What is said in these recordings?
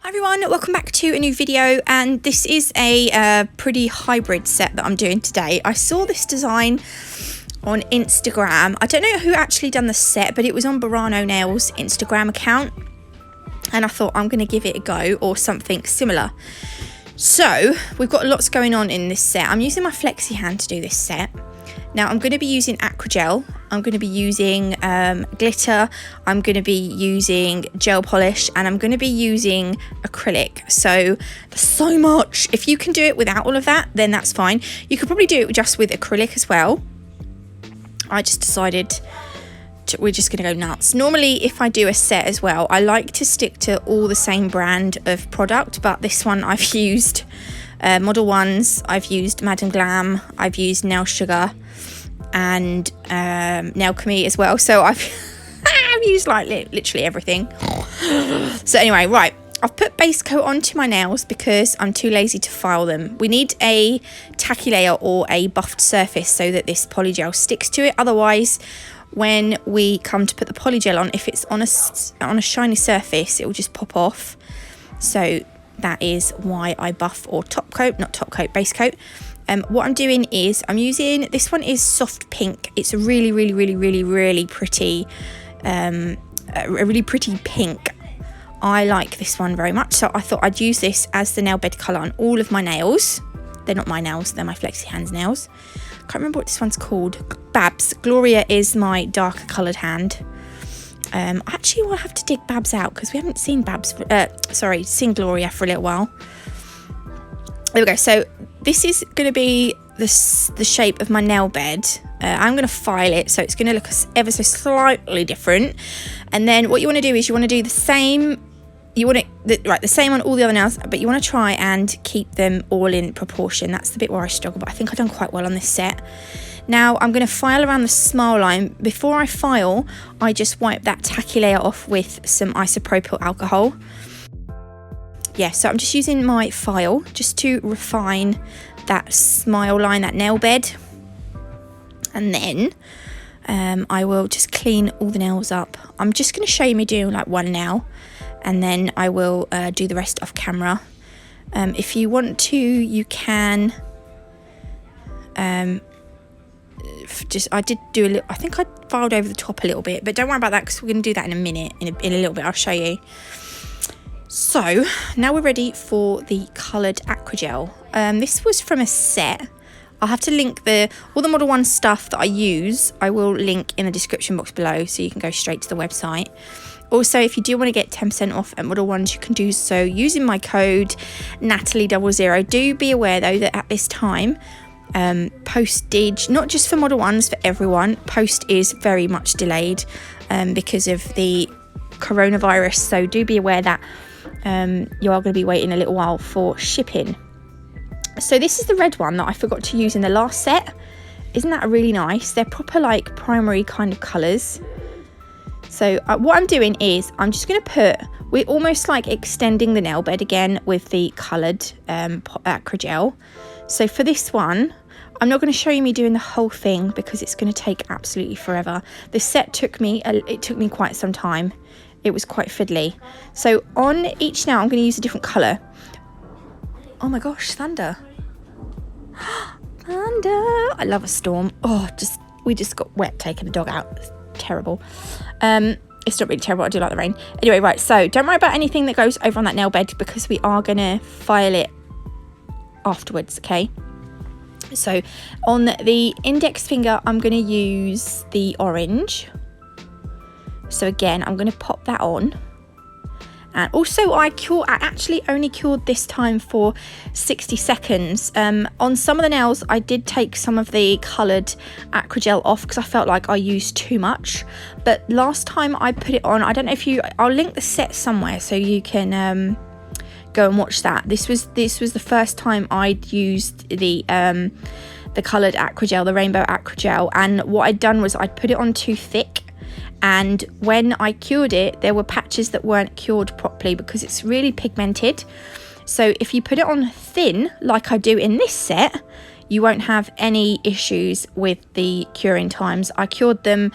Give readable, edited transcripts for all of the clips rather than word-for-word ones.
Hi everyone, welcome back to a new video, and this is a pretty hybrid set that I'm doing today. I saw this design on Instagram. I don't know who actually done the set, but it was on Burano Nails Instagram account, and I thought I'm going to give it a go, or something similar. So we've got lots going on in this set. I'm using my flexi hand to do this set. Now I'm going to be using Acrygel, I'm going to be using glitter, I'm going to be using gel polish, and I'm going to be using acrylic. So there's so much. If you can do it without all of that, then that's fine. You could probably do it just with acrylic as well. I just decided we're just going to go nuts. Normally if I do a set as well, I like to stick to all the same brand of product, but this one I've used Model Ones, I've used Madam Glam, I've used Nail Sugar, and Nail Chemie as well. So I've used like literally everything. So anyway, right, I've put base coat onto my nails because I'm too lazy to file them. We need a tacky layer or a buffed surface so that this polygel sticks to it. Otherwise, when we come to put the polygel on, if it's on a shiny surface, it will just pop off. So that is why I buff or top coat, not top coat, base coat. What I'm doing is I'm using, this one is soft pink. It's a really pretty, a really pretty pink. I like this one very much, so I thought I'd use this as the nail bed colour on all of my nails. They're not my nails, they're my Flexi Hands nails. I can't remember what this one's called. Babs. Gloria is my darker coloured hand. Actually, we'll have to dig Babs out because we haven't seen Babs, seen Gloria for a little while. There we go. So this is going to be the shape of my nail bed. I'm going to file it, so it's going to look ever so slightly different. And then what you want to do is you want to do the same. You want the same on all the other nails, but you want to try and keep them all in proportion. That's the bit where I struggle, but I think I've done quite well on this set. Now I'm going to file around the smile line. Before I file, I just wipe that tacky layer off with some isopropyl alcohol. Yeah, so I'm just using my file just to refine that smile line, that nail bed. And then I will just clean all the nails up. I'm just going to show you me doing like one nail, and then I will do the rest off camera. If you want to, you can I did do a little, I think I filed over the top a little bit, but don't worry about that because we're going to do that in a minute, in a little bit. I'll show you. So now we're ready for the coloured Acrygel. This was from a set. I'll have to link all the Model 1 stuff that I use. I will link in the description box below so you can go straight to the website. Also, if you do want to get 10% off at Model 1s, you can do so using my code Natalie00. Do be aware though that at this time, postage, not just for Model 1s, for everyone, post is very much delayed because of the coronavirus. So do be aware that you are going to be waiting a little while for shipping. So this is the red one that I forgot to use in the last set. Isn't that really nice? They're proper like primary kind of colours. So what I'm doing is I'm just going to we're almost like extending the nail bed again with the coloured Acrygel. So for this one, I'm not going to show you me doing the whole thing because it's going to take absolutely forever. This set took me quite some time. It was quite fiddly. So on each nail, I'm going to use a different colour. Oh my gosh, thunder. Thunder. I love a storm. Oh, we just got wet taking the dog out. It's terrible. It's not really terrible. I do like the rain. Anyway, right. So don't worry about anything that goes over on that nail bed because we are going to file it afterwards, okay? So on the index finger, I'm going to use the orange. So again, I'm going to pop that on. And also I actually only cured this time for 60 seconds. On some of the nails, I did take some of the coloured Acrygel off because I felt like I used too much. But last time I put it on, I don't know if I'll link the set somewhere so you can go and watch that. This was the first time I'd used the coloured Acrygel, the rainbow Acrygel. And what I'd done was I'd put it on too thick. And when I cured it, there were patches that weren't cured properly because it's really pigmented. So if you put it on thin, like I do in this set, you won't have any issues with the curing times. I cured them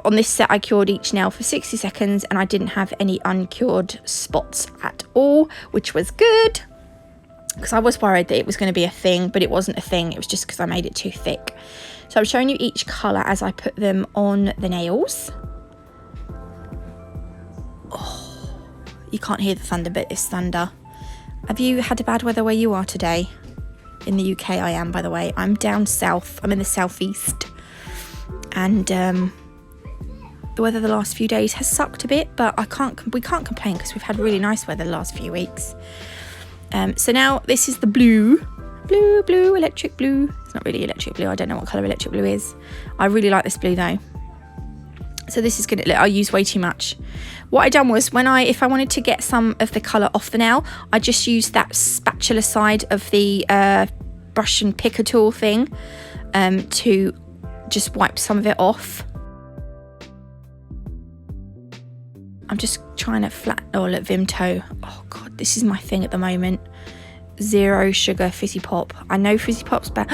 on this set. I cured each nail for 60 seconds and I didn't have any uncured spots at all, which was good, because I was worried that it was going to be a thing, but it wasn't a thing. It was just because I made it too thick. So I'm showing you each colour as I put them on the nails. Oh, you can't hear the thunder, but it's thunder. Have you had a bad weather where you are today? In the UK I am, by the way. I'm down south. I'm in the southeast. And the weather the last few days has sucked a bit, but we can't complain because we've had really nice weather the last few weeks. So now this is the blue, electric blue. It's not really electric blue. I don't know what colour electric blue is. I really like this blue though. So this is gonna, I use way too much. What I done was, if I wanted to get some of the colour off the nail, I just used that spatula side of the brush and picker tool thing to just wipe some of it off. I'm just trying to flatten. Oh, look, Vimto. Oh God, this is my thing at the moment. Zero sugar fizzy pop. I know fizzy pop's bad.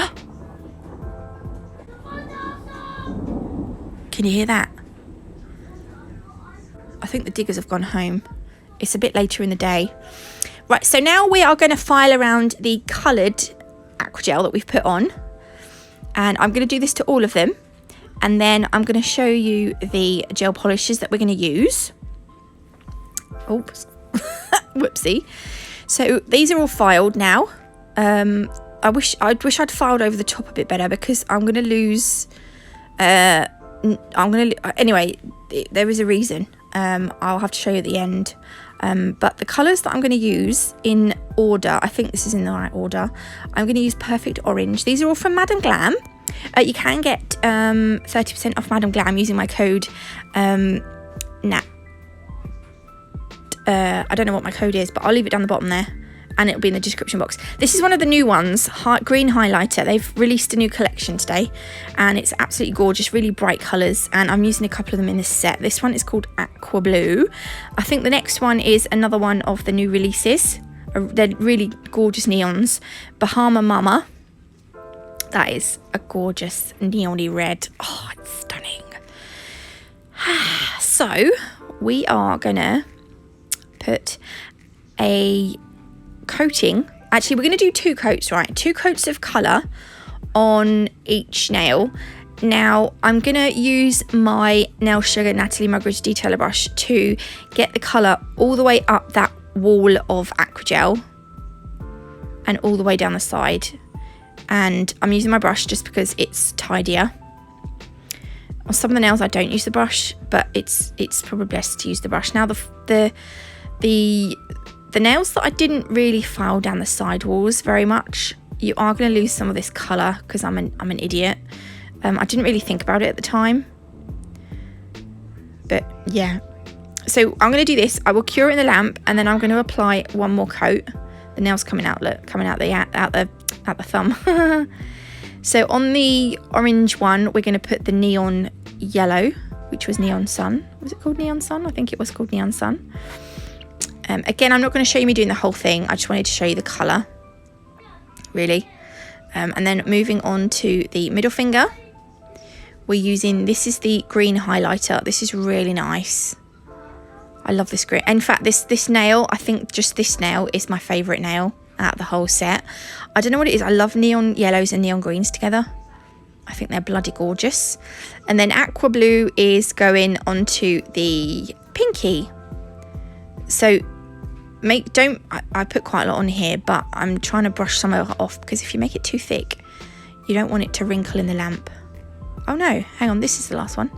Can you hear that? I think the diggers have gone home. It's a bit later in the day. Right, so now we are going to file around the coloured Acrygel that we've put on. And I'm going to do this to all of them. And then I'm going to show you the gel polishes that we're going to use. Oops. Whoopsie. So these are all filed now. I wish I'd filed over the top a bit better, because I'm going to lose... anyway, there is a reason. I'll have to show you at the end. But the colours that I'm going to use in order, I think this is in the right order. I'm going to use Perfect Orange. These are all from Madam Glam. You can get 30% off Madam Glam using my code NAT. I don't know what my code is, but I'll leave it down the bottom there, and it'll be in the description box. This is one of the new ones, green highlighter. They've released a new collection today, and it's absolutely gorgeous, really bright colours, and I'm using a couple of them in this set. This one is called Aqua Blue. I think the next one is another one of the new releases. They're really gorgeous neons. Bahama Mama. That is a gorgeous neony red. Oh, it's stunning. So we are gonna put a coating. Actually, we're going to do 2 coats, right? 2 coats of colour on each nail. Now, I'm going to use my Nail Sugar Natalie Mugridge detailer brush to get the colour all the way up that wall of Acrygel and all the way down the side. And I'm using my brush just because it's tidier. On some of the nails I don't use the brush, but it's probably best to use the brush. Now the nails that I didn't really file down the side walls very much, you are going to lose some of this colour because I'm an idiot. I didn't really think about it at the time, but yeah. So I'm going to do this. I will cure it in the lamp, and then I'm going to apply one more coat. The nail's coming out. Look, coming out the thumb. So on the orange one, we're going to put the neon yellow, which was Neon Sun. Was it called Neon Sun? I think it was called Neon Sun. Again, I'm not going to show you me doing the whole thing. I just wanted to show you the colour, really. And then moving on to the middle finger, we're using, this is the green highlighter. This is really nice. I love this green. In fact, this nail, I think just this nail is my favourite nail out of the whole set. I don't know what it is. I love neon yellows and neon greens together. I think they're bloody gorgeous. And then Aqua Blue is going onto the pinky. So I put quite a lot on here, but I'm trying to brush some of it off, because if you make it too thick, you don't want it to wrinkle in the lamp. Oh no, hang on, this is the last one.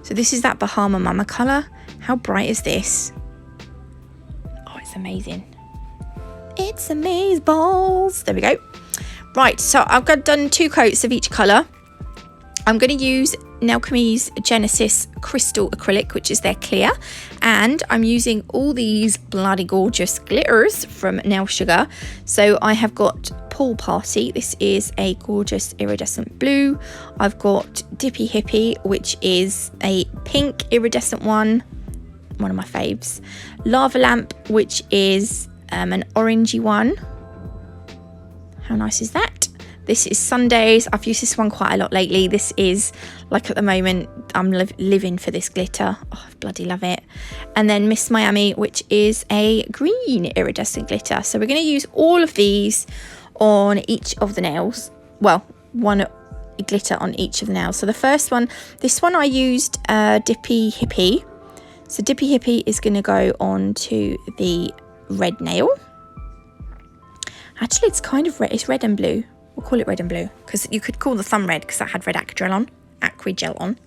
So this is that Bahama Mama colour. How bright is this? Oh, it's amazing. It's amazeballs. There we go. Right, so I've done 2 coats of each colour. I'm going to use Nailchemy's Genesis Crystal Acrylic, which is their clear, and I'm using all these bloody gorgeous glitters from Nail Sugar. So I have got Pool Party. This is a gorgeous iridescent blue. I've got Dippy Hippie, which is a pink iridescent one of my faves. Lava Lamp, which is an orangey one. How nice is that? This is Sundays. I've used this one quite a lot lately. This is, like, at the moment, I'm living for this glitter. Oh, I bloody love it. And then Miss Miami, which is a green iridescent glitter. So we're going to use all of these on each of the nails. Well, one glitter on each of the nails. So the first one, this one I used Dippy Hippie. So Dippy Hippie is going to go on to the red nail. Actually, it's kind of red. It's red and blue. We'll call it red and blue, because you could call the thumb red because that had red Acrygel on.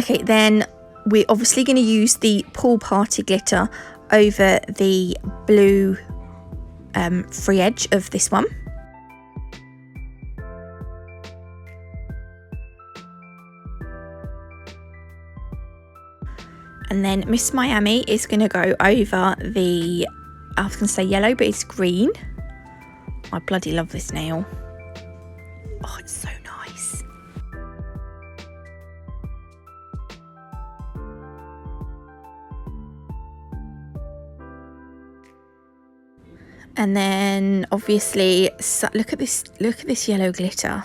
Okay, then we're obviously going to use the pool party glitter over the blue free edge of this one. And then Miss Miami is going to go over the, I was going to say yellow, but it's green. I bloody love this nail. Oh, it's so nice. And then obviously, so, look at this yellow glitter.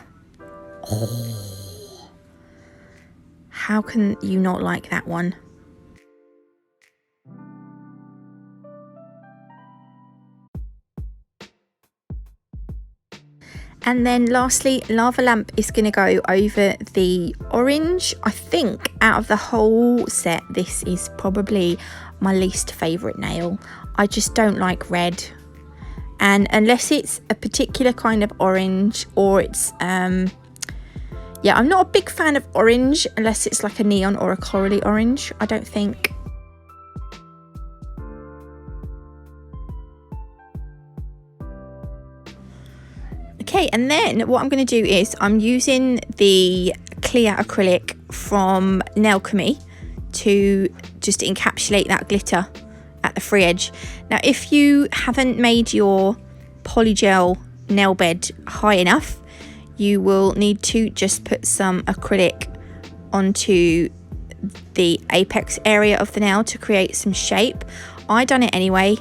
Oh, how can you not like that one? And then lastly, Lava Lamp is going to go over the orange. I think out of the whole set, this is probably my least favourite nail. I just don't like red. And unless it's a particular kind of orange, or it's, yeah, I'm not a big fan of orange unless it's like a neon or a corally orange, I don't think. Okay, and then what I'm going to do is I'm using the clear acrylic from Nailchemy to just encapsulate that glitter at the free edge. Now, if you haven't made your polygel nail bed high enough, you will need to just put some acrylic onto the apex area of the nail to create some shape. I done it anyway.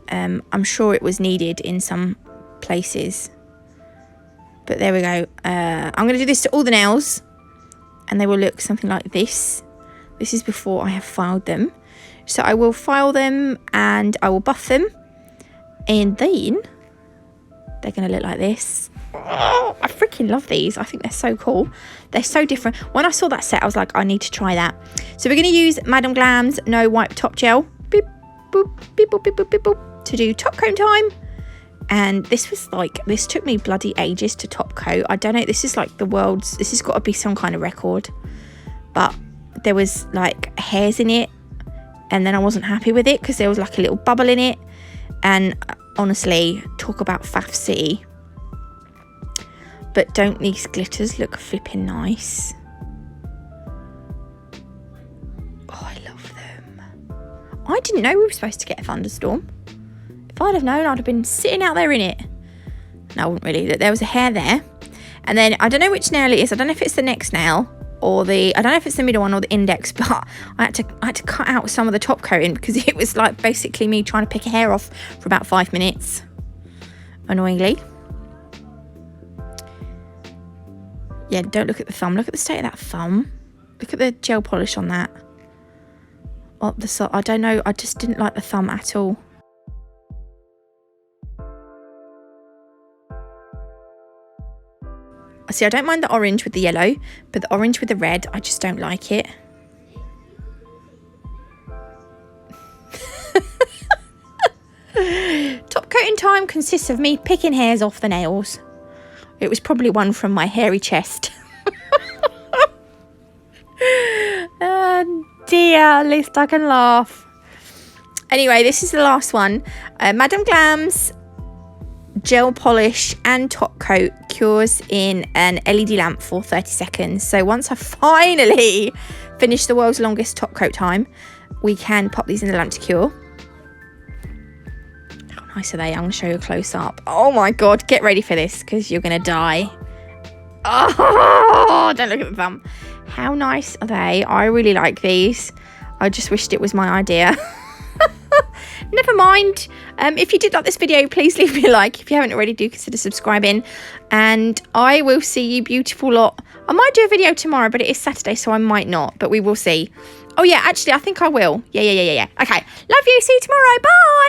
I'm sure it was needed in some places. But there we go. I'm going to do this to all the nails, and they will look something like this. This is before I have filed them. So I will file them and I will buff them, and then they're going to look like this. Oh, I freaking love these. I think they're so cool. They're so different. When I saw that set, I was like, I need to try that. So we're going to use Madame Glam's No Wipe Top Gel. Beep, boop, beep, boop, beep, boop, beep, boop, to do top coat time. And this was like, this took me bloody ages to top coat. I don't know, this is like the world's, this has got to be some kind of record. But there was like hairs in it, and then I wasn't happy with it because there was like a little bubble in it. And honestly, talk about faff city. But don't these glitters look flipping nice? Oh, I love them. I didn't know we were supposed to get a thunderstorm. If I'd have known, I'd have been sitting out there in it. No, I wouldn't really. There was a hair there. And then, I don't know which nail it is. I don't know if it's the next nail or I don't know if it's the middle one or the index, but I had to cut out some of the top coating because it was like basically me trying to pick a hair off for about 5 minutes. Annoyingly. Yeah, don't look at the thumb. Look at the state of that thumb. Look at the gel polish on that. Oh, I don't know. I just didn't like the thumb at all. See, I don't mind the orange with the yellow, but the orange with the red, I just don't like it. Top coating time consists of me picking hairs off the nails. It was probably one from my hairy chest. Oh dear, at least I can laugh. Anyway, this is the last one. Madame Glam's gel polish and top coat cures in an LED lamp for 30 seconds. So once I finally finish the world's longest top coat time, we can pop these in the lamp to cure. How nice are they? I'm going to show you a close up. Oh my god, get ready for this because you're going to die. Oh, don't look at the thumb. How nice are they? I really like these. I just wished it was my idea. Never mind. If you did like this video, please leave me a like. If you haven't already, do consider subscribing. And I will see you beautiful lot. I might do a video tomorrow, but it is Saturday, so I might not. But we will see. Oh, yeah, actually, I think I will. Yeah. Okay. Love you. See you tomorrow. Bye.